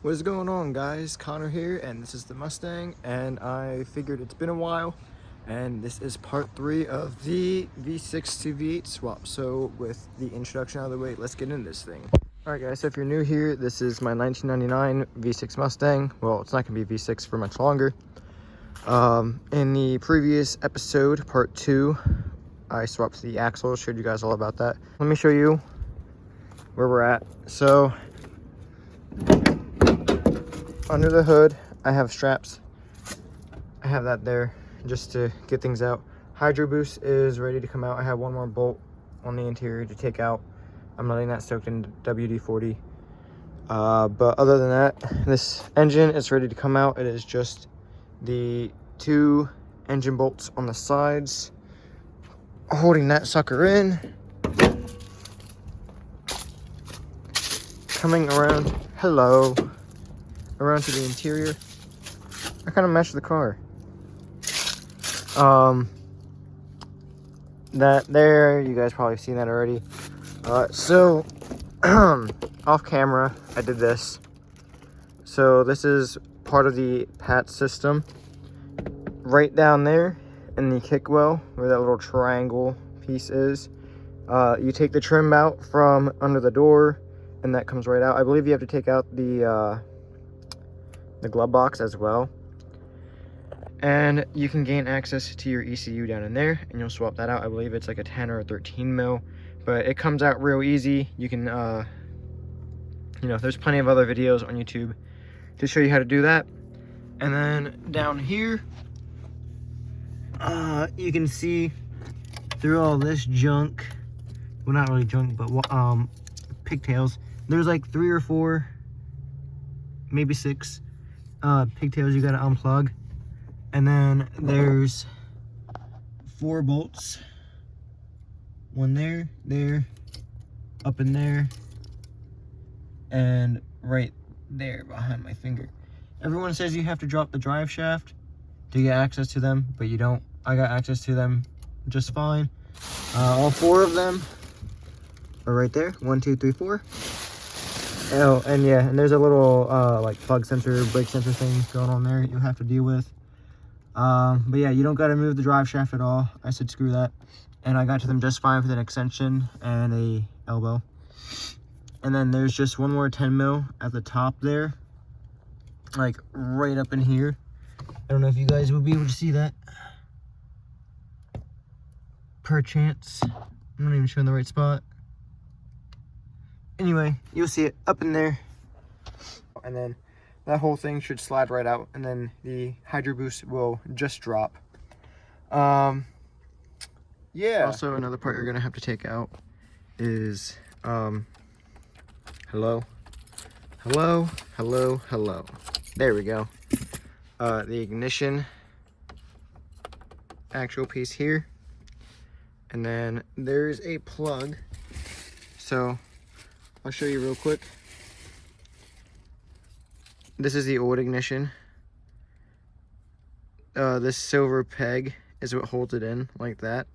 What is going on, guys? Connor here, and this is the Mustang, and I figured it's been a while, and this is part 3 of the V6 to V8 swap. So with the introduction out of the way, let's get into this thing. Alright guys, so if you're new here, this is my 1999 V6 Mustang. Well, it's not going to be V6 for much longer. In the previous episode, part 2, I swapped the axle, showed you guys all about that. Let me show you where we're at. So under the hood, I have straps. I have that there just to get things out. Hydro boost is ready to come out. I have one more bolt on the interior to take out. I'm letting that soak in WD-40. But other than that, this engine is ready to come out. It is just the 2 engine bolts on the sides holding that sucker in. Coming around, around to the interior. I kind of meshed the car. That there, you guys probably seen that already. So off camera, I did this. So this is part of the PAT system. Right down there in the kick well, where that little triangle piece is, you take the trim out from under the door, and that comes right out. I believe you have to take out the glove box as well, and you can gain access to your ECU down in there, and you'll swap that out. I believe it's like a 10 or a 13 mil, but it comes out real easy. You can you know, there's plenty of other videos on YouTube to show you how to do that. And then down here, you can see through all this junk, well, not really junk, but pigtails. There's like 3 or 4, maybe 6 pigtails you gotta unplug. And then there's 4 bolts, one there, up in there, and right there behind my finger. Everyone says you have to drop the drive shaft to get access to them, but you don't. I got access to them just fine. All 4 of them are right there. 1, 2, 3, 4. Oh, and yeah, and there's a little like plug sensor, brake sensor thing going on there you'll have to deal with. But yeah, you don't got to move the drive shaft at all. I said screw that, and I got to them just fine with an extension and a elbow. And then there's just one more 10 mil at the top there, like right up in here. I don't know if you guys will be able to see that, perchance. I'm not even showing the right spot. Anyway, you'll see it up in there, and then that whole thing should slide right out, and then the hydro boost will just drop. Yeah. Also, another part you're gonna have to take out is hello. There we go. The ignition actual piece here, and then there's a plug. So I'll show you real quick. This is the old ignition. This silver peg is what holds it in, like that.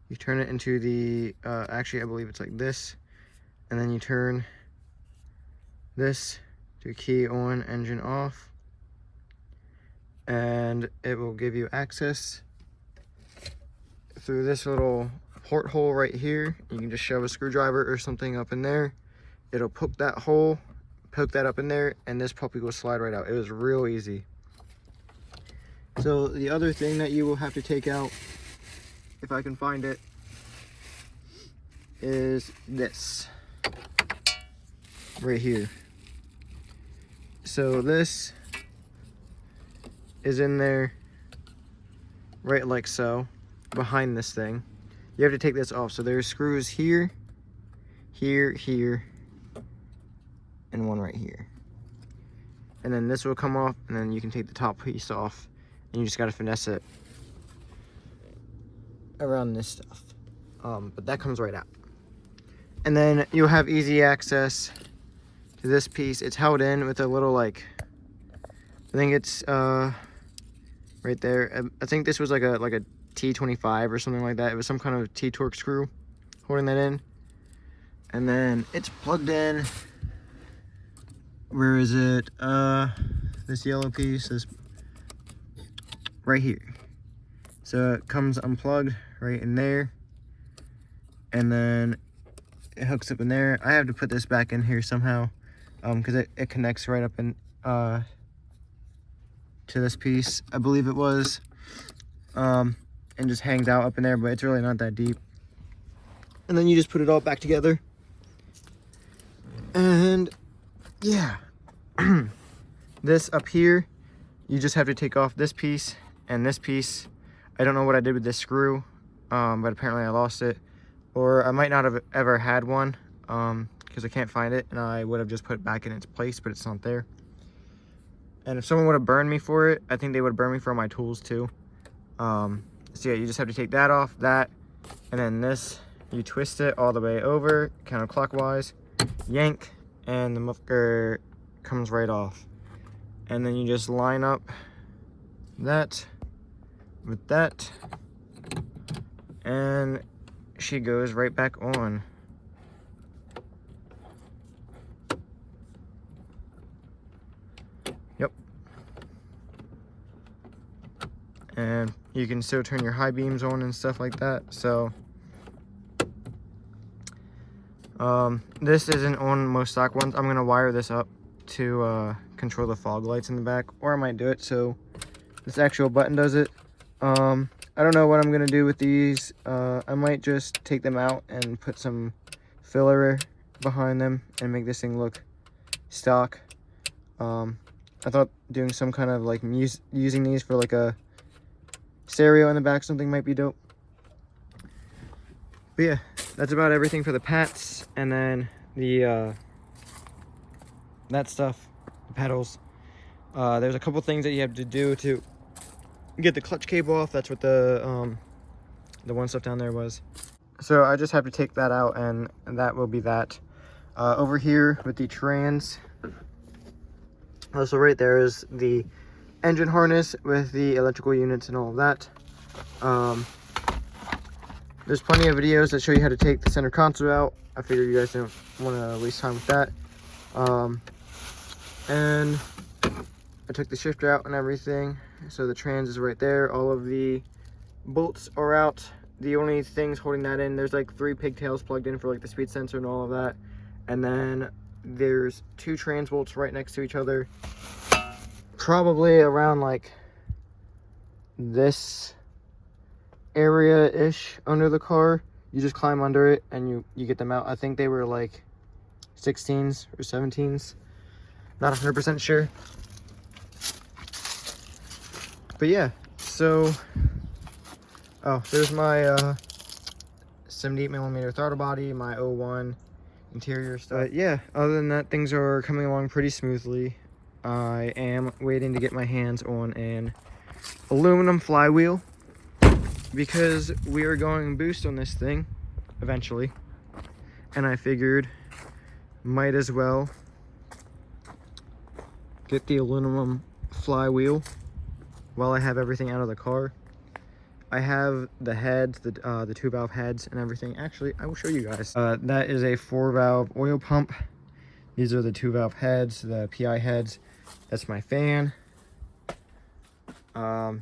You turn it into the, actually I believe it's like this, and then you turn this to key on, engine off, and it will give you access through this little porthole right here. You can just shove a screwdriver or something up in there. It'll poke that hole, poke that up in there, and this puppy will slide right out. It was real easy. So the other thing that you will have to take out, if I can find it, is this right here. So this is in there right like so, behind this thing. You have to take this off. So there's screws here, here, and one right here. And then this will come off, and then you can take the top piece off, and you just gotta finesse it around this stuff. But that comes right out. And then you'll have easy access to this piece. It's held in with a little, like, I think it's right there. I think this was like a T25 or something like that. It was some kind of T-torque screw holding that in. And then it's plugged in where is it? This yellow piece is right here. So it comes unplugged right in there, and then it hooks up in there. I have to put this back in here somehow, because it connects right up in to this piece, I believe it was, and just hangs out up in there, but it's really not that deep. And then you just put it all back together, and yeah. This up here, you just have to take off this piece and this piece. I don't know what I did with this screw, but apparently I lost it, or I might not have ever had one, because I can't find it, and I would have just put it back in its place, but it's not there. And if someone would have burned me for it, I think they would have burned me for my tools too. So yeah, you just have to take that off, that, and then this, you twist it all the way over counterclockwise, yank, and the muffler comes right off. And then you just line up that with that, and she goes right back on. Yep. And you can still turn your high beams on and stuff like that. So this isn't on most stock ones. I'm gonna wire this up to control the fog lights in the back, or I might do it so this actual button does it. I don't know what I'm gonna do with these. I might just take them out and put some filler behind them and make this thing look stock. I thought doing some kind of like using these for like a stereo in the back, something might be dope. But yeah, that's about everything for the pats, and then the that stuff, the pedals. There's a couple things that you have to do to get the clutch cable off. That's what the one stuff down there was. So I just have to take that out, and that will be that. Over here with the trans, so right there is the engine harness with the electrical units and all of that. There's plenty of videos that show you how to take the center console out. I figure you guys don't want to waste time with that. And I took the shifter out and everything, so the trans is right there. All of the bolts are out. The only things holding that in, there's like 3 pigtails plugged in for like the speed sensor and all of that, and then there's 2 trans bolts right next to each other, probably around like this area-ish under the car. You just climb under it and you get them out. I think they were like 16s or 17s. Not 100% sure. But yeah, so there's my 78mm throttle body, my 01 interior stuff. Yeah, other than that, things are coming along pretty smoothly. I am waiting to get my hands on an aluminum flywheel, because we are going boost on this thing eventually, and I figured might as well get the aluminum flywheel while I have everything out of the car. I have the heads, the 2-valve heads and everything. Actually, I will show you guys. That is a 4-valve oil pump. These are the 2-valve heads, the PI heads. That's my fan. My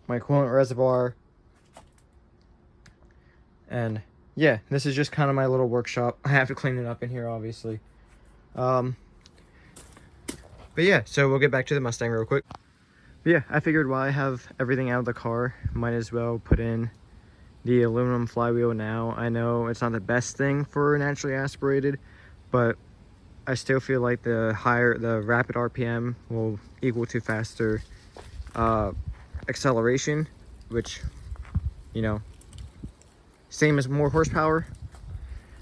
coolant reservoir. And yeah, this is just kind of my little workshop. I have to clean it up in here, obviously. But yeah, so we'll get back to the Mustang real quick. But yeah, I figured while I have everything out of the car, might as well put in the aluminum flywheel now. I know it's not the best thing for naturally aspirated, but I still feel like the rapid RPM will equal to faster acceleration, which, you know, same as more horsepower.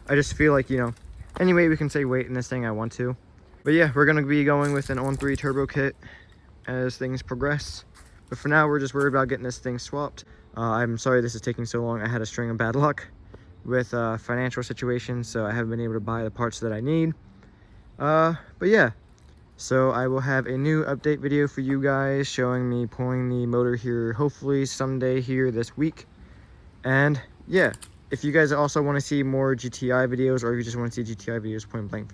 I just feel like, you know, anyway we can say weight in this thing I want to. But yeah, we're gonna be going with an on-3 turbo kit as things progress. But for now, we're just worried about getting this thing swapped. I'm sorry this is taking so long. I had a string of bad luck with financial situations, so I haven't been able to buy the parts that I need. But yeah, so I will have a new update video for you guys showing me pulling the motor here, hopefully someday here this week. And yeah, if you guys also want to see more GTI videos, or if you just want to see GTI videos point blank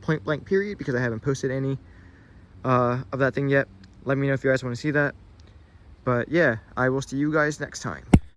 point blank period, because I haven't posted any of that thing yet. Let me know if you guys want to see that. But yeah, I will see you guys next time.